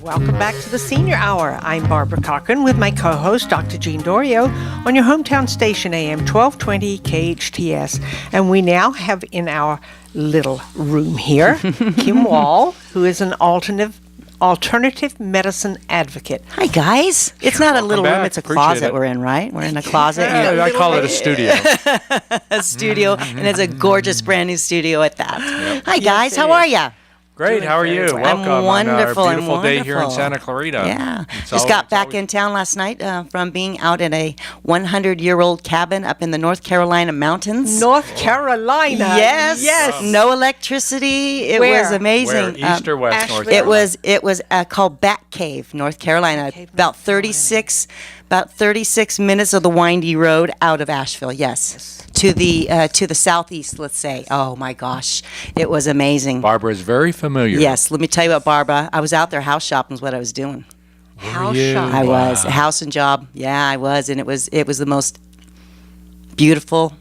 Welcome back to the Senior Hour. I'm Barbara Cochran with my co-host, Dr. Jean Dorio, on your hometown station, AM 1220 KHTS. And we now have in our little room here, Kim Wall, who is an alternative medicine advocate. Hi, guys. It's not a little room, it's a closet we're in, right? We're in a closet. Yeah, I call it a studio. A studio, and it's a gorgeous brand new studio at that. Yep. Hi, guys. How are you? Great. How are you? well. Welcome I'm wonderful. on our beautiful I'm day here in wonderful. Santa Clarita. Yeah. Just got back in town last night from being out in a 100-year-old cabin up in the North Carolina mountains. North Carolina. Yes. Yes. No electricity. It Where? was amazing. Where? East or west? Asheville? North? It was called Bat Cave, North Carolina. About 36 minutes of the windy road out of Asheville. Yes. To the southeast, let's say. Oh my gosh, it was amazing. Barbara is very familiar. Yes, let me tell you what, Barbara. I was out there house shopping is what I was doing. House you? shopping. I was house and job. Yeah, I was, and it was the most beautiful,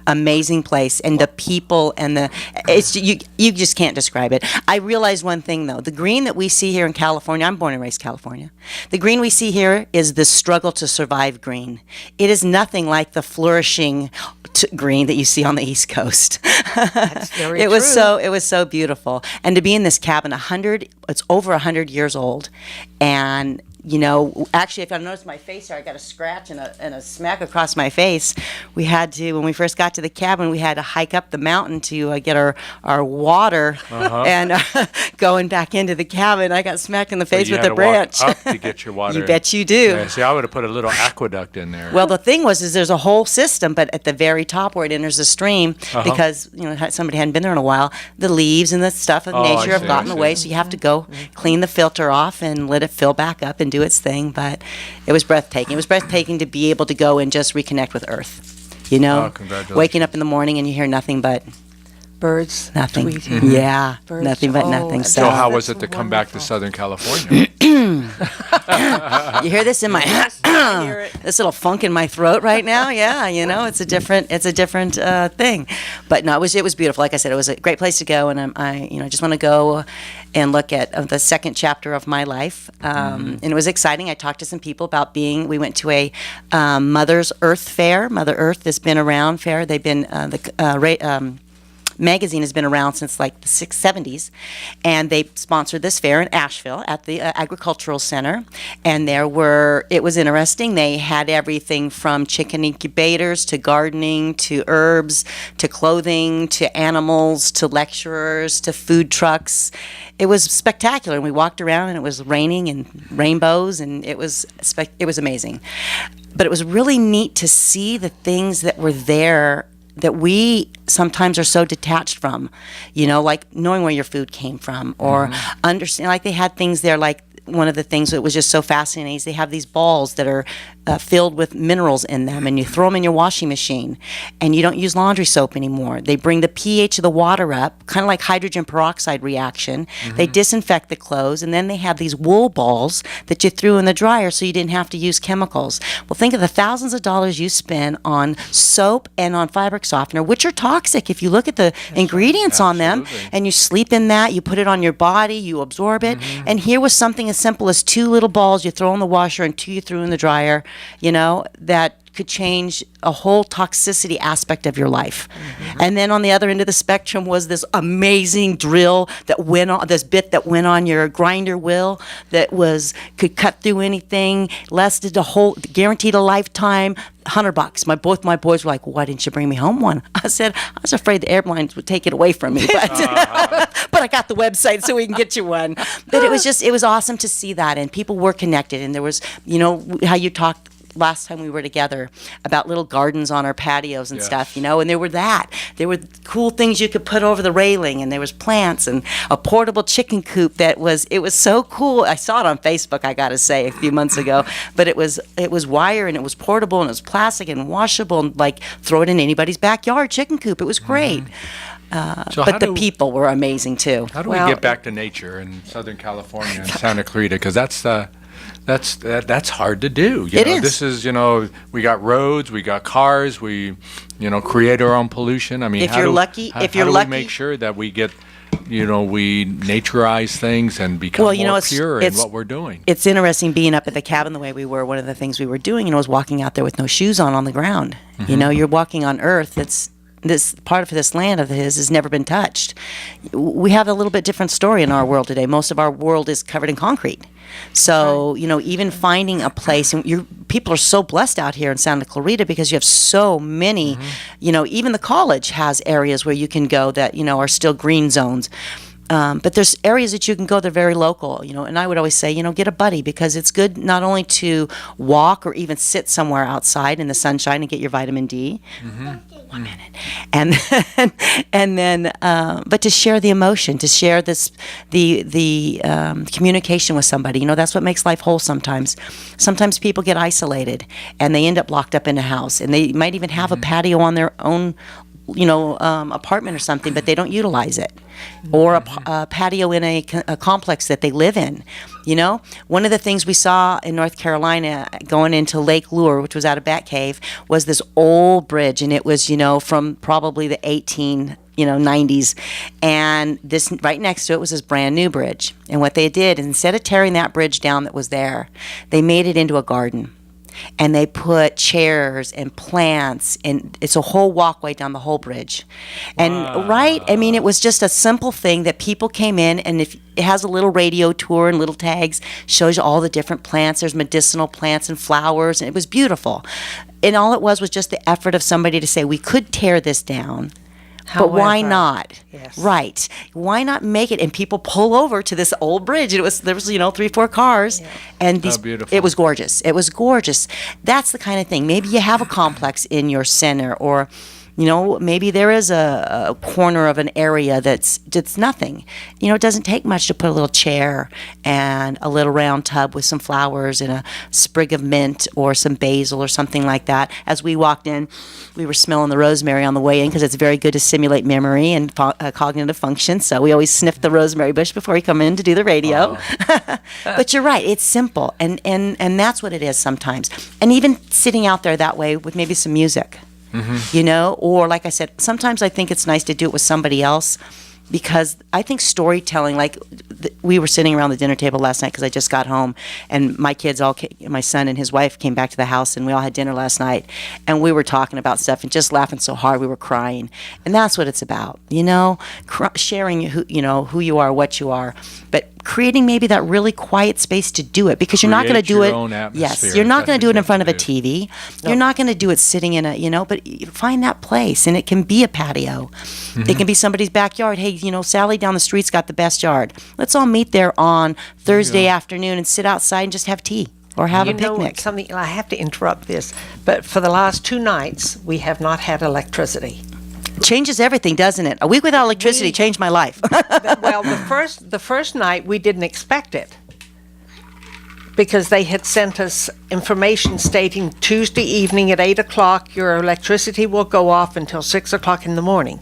amazing place, and the people and you just can't describe it. I realized one thing though: the green that we see here in California. I'm born and raised California. The green we see here is the struggle to survive green. It is nothing like the flourishing green that you see on the East Coast. That's very It true. was so beautiful, and to be in this cabin, it's over 100 years old, and you know, actually, if I notice my face here, I got a scratch and a smack across my face. We had to, when we first got to the cabin, we had to hike up the mountain to get our water, and going back into the cabin, I got smacked in the face You with had a to branch. walk up to get your water. You bet you do. Yeah, see, I would have put a little aqueduct in there. Well, the thing is there's a whole system, but at the very top where it enters the stream, because somebody hadn't been there in a while, the leaves and the stuff of I nature have see, gotten I away, see. so you have to go clean the filter off and let it fill back up and do its thing. But it was breathtaking. It was breathtaking to be able to go and just reconnect with Earth. You know, Oh, congratulations. waking up in the morning and you hear nothing but Birds nothing. tweeting. Yeah, Birds. nothing but Oh, nothing. that's so So how that's was it to come back to wonderful. Southern California? you hear this in my I hear it. this little funk in my throat right now. Yeah, it's a different thing. But no, it was beautiful. Like I said, it was a great place to go, and I just want to go and look at the second chapter of my life. And it was exciting. I talked to some people about we went to a Mother's Earth fair. Mother Earth has been around fair. They've been magazine has been around since like the 70s, and they sponsored this fair in Asheville at the Agricultural Center, and it was interesting. They had everything from chicken incubators to gardening to herbs to clothing to animals to lecturers to food trucks. It was spectacular, and we walked around and it was raining and rainbows, and it was amazing. But it was really neat to see the things that were there that we sometimes are so detached from, like knowing where your food came from, or understand, like they had things there, like one of the things that was just so fascinating is they have these balls that are filled with minerals in them, and you throw them in your washing machine, and you don't use laundry soap anymore. They bring the pH of the water up, kind of like hydrogen peroxide reaction. They disinfect the clothes, and then they have these wool balls that you threw in the dryer so you didn't have to use chemicals. Well, think of the thousands of dollars you spend on soap and on fabric softener, which are toxic if you look at the ingredients on them, Absolutely. and you sleep in that, you put it on your body, you absorb it, and here was something as simple as 2 little balls you throw in the washer and 2 you threw in the dryer, that could change a whole toxicity aspect of your life. And then on the other end of the spectrum was this amazing drill that went on, this bit that went on your grinder wheel that could cut through anything, lasted guaranteed a lifetime, $100. Both my boys were like, "Why didn't you bring me home one?" I said, "I was afraid the airlines would take it away from me, but but I got the website so we can get you one." But it was awesome to see that, and people were connected, and there was, how you talked last time we were together about little gardens on our patios and Yes. stuff, and there were cool things you could put over the railing, and there was plants and a portable chicken coop it was so cool. I saw it on Facebook, I gotta say, a few months ago, but it was wire, and it was portable, and it was plastic and washable, and like throw it in anybody's backyard chicken coop. It was great. So But the people were amazing too. How do Well, we get back to nature in Southern California and Santa Clarita? Because that's hard to do. It is. This is, we got roads, we got cars, we, create our own pollution. I mean, If how you're do, lucky- how, if how you're do lucky- we make sure that we get we naturize things and become Well, more pure in what we're doing. It's interesting being up at the cabin the way we were. One of the things we were doing, was walking out there with no shoes on the ground. You're walking on earth that's this part of this land of his has never been touched. We have a little bit different story in our world today. Most of our world is covered in concrete. So, even finding a place, and people are so blessed out here in Santa Clarita because you have so many, even the college has areas where you can go that, are still green zones. But there's areas that you can go that are very local, and I would always say, get a buddy because it's good not only to walk or even sit somewhere outside in the sunshine and get your vitamin D. 1 minute. And then, but to share the emotion, to share the communication with somebody, that's what makes life whole sometimes. Sometimes people get isolated and they end up locked up in a house, and they might even have a patio on their own apartment or something, but they don't utilize it, or a patio in a complex that they live in. One of the things we saw in North Carolina going into Lake Lure, which was out of Batcave, was this old bridge, and it was from probably the 90s, and this right next to it was this brand new bridge. And what they did is, instead of tearing that bridge down that was there, they made it into a garden. And they put chairs and plants, and it's a whole walkway down the whole bridge. And it was just a simple thing that people came in, and if it has a little radio tour and little tags, shows you all the different plants. There's medicinal plants and flowers, and it was beautiful. And all it was just the effort of somebody to say, we could tear this down. But why not? Yes. Right. Why not make it? And people pull over to this old bridge. There was 3-4 cars, and beautiful. It was gorgeous. It was gorgeous. That's the kind of thing. Maybe you have a complex in your center, or maybe there is a corner of an area that's nothing. It doesn't take much to put a little chair and a little round tub with some flowers and a sprig of mint or some basil or something like that. As we walked in, we were smelling the rosemary on the way in because it's very good to stimulate memory and cognitive function. So we always sniff the rosemary bush before we come in to do the radio. But you're right. It's simple. And that's what it is sometimes. And even sitting out there that way with maybe some music. Or like I said, sometimes I think it's nice to do it with somebody else, because I think storytelling, we were sitting around the dinner table last night because I just got home, and my kids my son and his wife came back to the house, and we all had dinner last night, and we were talking about stuff and just laughing so hard we were crying. And that's what it's about, sharing who you are, what you are, but creating maybe that really quiet space to do it, because you're not going to do it. Yes, you're not going to do it in front of a TV. No. You're not going to do it sitting in but you find that place, and it can be a patio. It can be somebody's backyard. Hey, Sally down the street's got the best yard. Let's all meet there on Thursday afternoon and sit outside and just have tea or have a picnic. Something, I have to interrupt this, but for the last 2 nights, we have not had electricity. Changes everything, doesn't it? A week without electricity changed my life. Well, the first night we didn't expect it, because they had sent us information stating Tuesday evening at 8:00 your electricity will go off until 6:00 in the morning.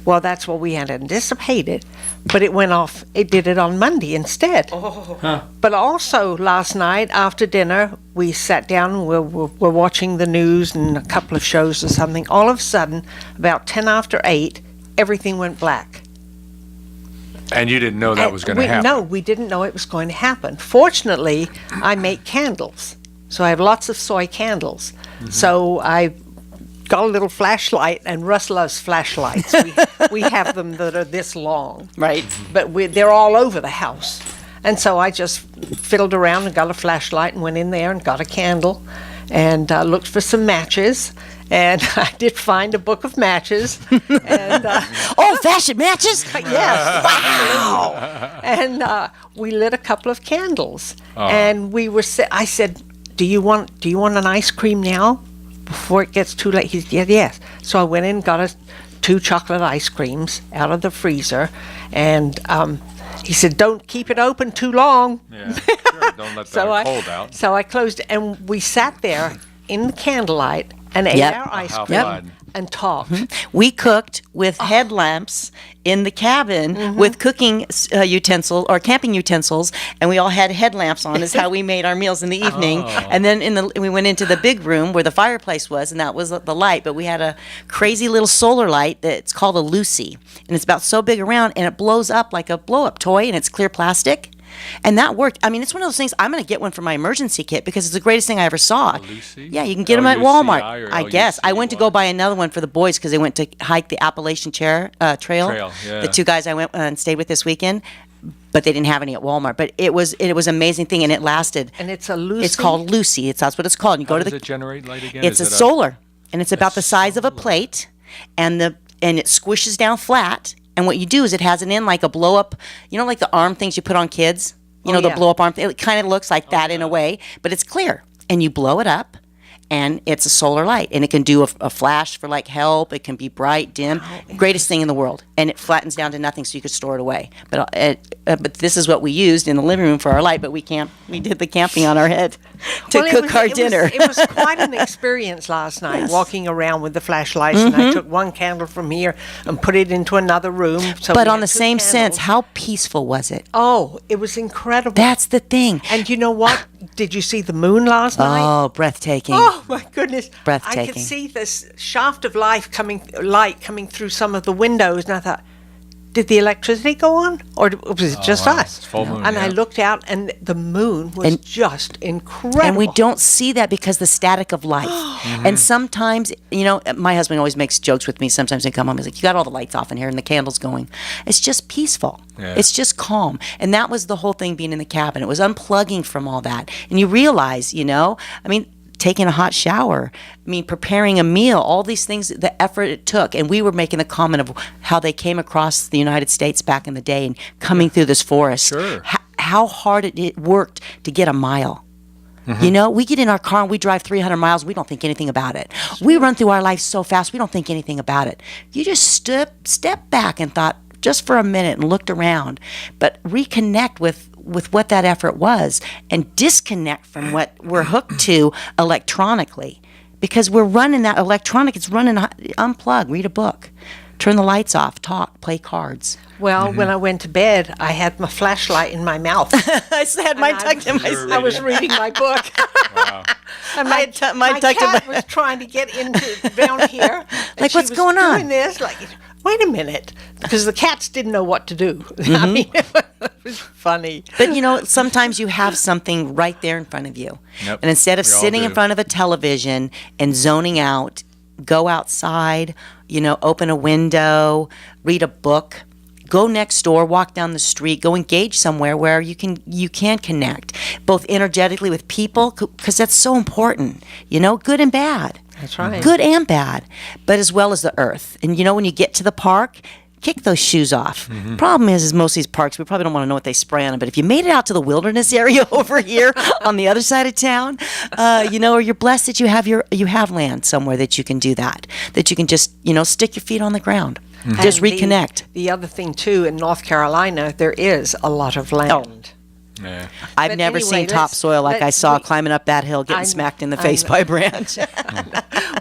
Well, that's what we had anticipated, but it went off. It did it on Monday instead. But also last night after dinner, we sat down. We're watching the news and a couple of shows or something. All of a sudden, about 10 after 8, everything went black. And you didn't know that was going to happen? No, we didn't know it was going to happen. Fortunately, I make candles, so I have lots of soy candles. So I got a little flashlight, and Russ loves flashlights. We have them that are this long, right? But they're all over the house. And so I just fiddled around and got a flashlight and went in there and got a candle and looked for some matches. And I did find a book of matches. And old-fashioned matches? Yes. Wow! And we lit a couple of candles. And I said, do you want an ice cream now, before it gets too late? He said, yes. So I went in and got us 2 chocolate ice creams out of the freezer, and he said, don't keep it open too long. Yeah, sure. Don't let that cold out. So I closed it, and we sat there in the candlelight and ate our ice cream. And talked. We cooked with headlamps in the cabin with cooking utensils or camping utensils, and we all had headlamps on. Is how we made our meals in the evening. And then we went into the big room where the fireplace was, and that was the light. But we had a crazy little solar light that's called a Lucy, and it's about so big around, and it blows up like a blow-up toy, and it's clear plastic. And that worked. I mean, it's one of those things. I'm going to get one for my emergency kit because it's the greatest thing I ever saw. Lucy? Yeah, you can get them at Walmart. L-U-C-I or I guess. I went to go buy another one for the boys because they went to hike the Appalachian Trail. Yeah. The two guys I went and stayed with this weekend, but they didn't have any at Walmart. But it was an amazing thing, and it lasted. And it's a Lucy? It's called Lucy. That's what it's called. And you How go to does it generate light again? It's Is a it solar, and it's about the size of a plate, and it squishes down flat. And what you do is it has an end like a blow up, like the arm things you put on kids. The blow up arm. It kind of looks like that in a way, but it's clear. And you blow it up, and it's a solar light, and it can do a flash for like help. It can be bright, dim, greatest thing in the world, and it flattens down to nothing, so you could store it away. But this is what we used in the living room for our light. But we did the camping on our head to cook our dinner. It was quite an experience last night, walking around with the flashlights, and I took one candle from here and put it into another room. So but on the same sense, how peaceful was it? Oh, it was incredible. That's the thing. And you know what? Did you see the moon last night? Oh, breathtaking. Oh my goodness! Breathtaking. I could see this shaft of light coming through some of the windows, and I thought, did the electricity go on, or was it just wow. us? It's full moon, and I yeah. looked out, and the moon was just incredible. And we don't see that because the static of life. And sometimes, my husband always makes jokes with me. Sometimes they come home, he's like, "You got all the lights off in here and the candles going." It's just peaceful. Yeah. It's just calm. And that was the whole thing being in the cabin. It was unplugging from all that. And you realize, taking a hot shower, preparing a meal, all these things, the effort it took. And we were making the comment of how they came across the United States back in the day and coming through this forest. Sure. How hard it worked to get a mile. We get in our car and we drive 300 miles. We don't think anything about it. We run through our life so fast, we don't think anything about it. You just step back and thought just for a minute and looked around, but reconnect with what that effort was and disconnect from what we're hooked to electronically, because we're running that electronic. It's running. Unplug, read a book, turn the lights off, talk, play cards. Well, when I went to bed, I had my flashlight in my mouth. I had mine tucked in my I was reading my book. Wow. And I had mine my tucked in cat my- was trying to get down here. and Like, she what's was going on? Doing this, like, wait a minute, because the cats didn't know what to do. I mean, it was funny. But sometimes you have something right there in front of you. Yep, And instead of we all sitting in do. front of a television and zoning out, go outside, open a window, read a book, go next door, walk down the street, go engage somewhere where you can connect, both energetically with people, because that's so important, good and bad. That's right. Good and bad, but as well as the earth. And when you get to the park, kick those shoes off. Problem is most of these parks, we probably don't want to know what they spray on them, but if you made it out to the wilderness area over here on the other side of town, or you're blessed that you have land somewhere that you can do that you can just, stick your feet on the ground. Just And reconnect. The other thing, too, in North Carolina, there is a lot of land. Yeah. I've But never anyway, seen topsoil like I saw let's- climbing up that hill, getting smacked in the face by a branch.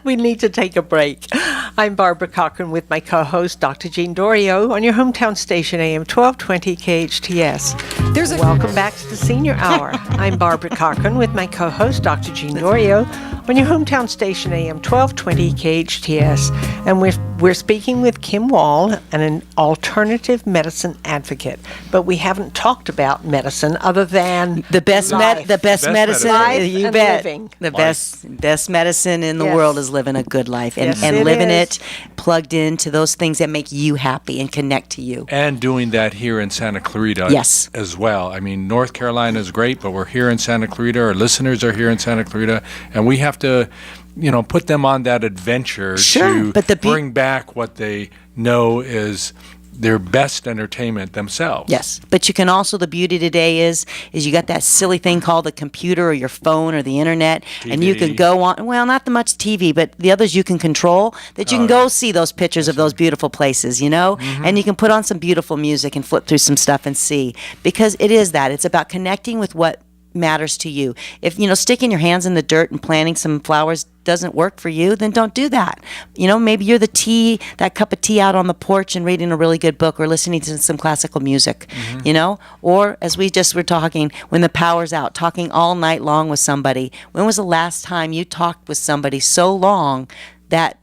We need to take a break. I'm Barbara Cochran with my co-host, Dr. Jean Dorio, on your hometown station, AM 1220 KHTS. Welcome back to the Senior Hour. I'm Barbara Cochran with my co-host, Dr. Jean Dorio, on your hometown station, AM 1220 KHTS. And we're speaking with Kim Wall, an alternative medicine advocate. But we haven't talked about medicine other than The best life. medicine, Life you and bet. living. The best medicine in the Yes. world is living a good life and, Yes, and it living is. it plugged into those things that make you happy and connect to you. And doing that here in Santa Clarita Yes. as well. North Carolina is great, but we're here in Santa Clarita. Our listeners are here in Santa Clarita, and we have to, put them on that adventure Sure, to but bring back what they know is their best entertainment themselves. Yes, but you can also, the beauty today is you got that silly thing called the computer or your phone or the internet, and you can TV. go on, well, not the much TV, but the others you can control, that you can go see those pictures of those beautiful places, and you can put on some beautiful music and flip through some stuff and see, because it is that. It's about connecting with what matters to you. If, sticking your hands in the dirt and planting some flowers doesn't work for you, then don't do that. Maybe you're that cup of tea out on the porch and reading a really good book or listening to some classical music, or as we just were talking, when the power's out, talking all night long with somebody. When was the last time you talked with somebody so long that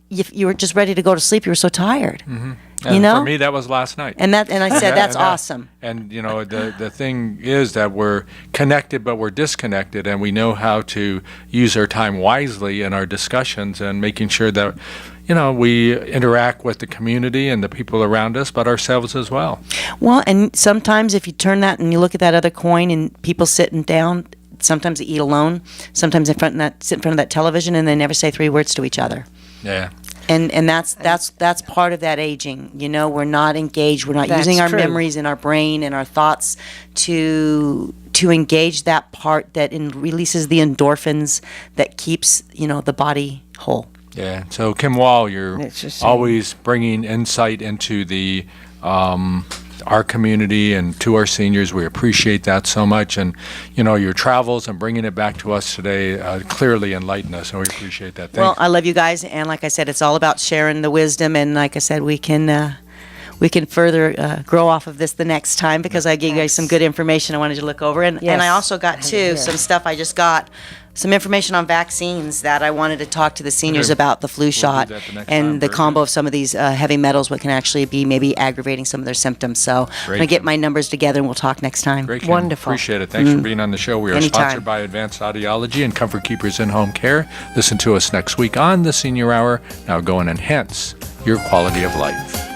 you were just ready to go to sleep? You were so tired. And for me, that was last night. And I said, that's awesome. And the thing is that we're connected, but we're disconnected, and we know how to use our time wisely in our discussions and making sure that we interact with the community and the people around us, but ourselves as well. Well, and sometimes if you turn that and you look at that other coin, and people sitting down, sometimes they eat alone, sometimes sit in front of that television, and they never say 3 words to each other. Yeah. And that's part of that aging. We're not engaged. We're not using our memories and our brain and our thoughts to engage that part that releases the endorphins that keeps the body whole. Yeah. So Kim Wall, you're always bringing insight into the our community and to our seniors. We appreciate that so much, and your travels and bringing it back to us today clearly enlighten us, and we appreciate that. Well, I love you guys, and like I said, it's all about sharing the wisdom, and like I said, we can further grow off of this the next time, because I gave you guys some good information I wanted to look over, and I also got some stuff. I just got some information on vaccines that I wanted to talk to the seniors about, the flu shot and the combo of some of these heavy metals, what can actually be maybe aggravating some of their symptoms. So I'm going to get my numbers together, and we'll talk next time. Great, Kim. Wonderful. Appreciate it. Thanks for being on the show. We are sponsored by Advanced Audiology and Comfort Keepers in-Home Care. Listen to us next week on the Senior Hour. Now go and enhance your quality of life.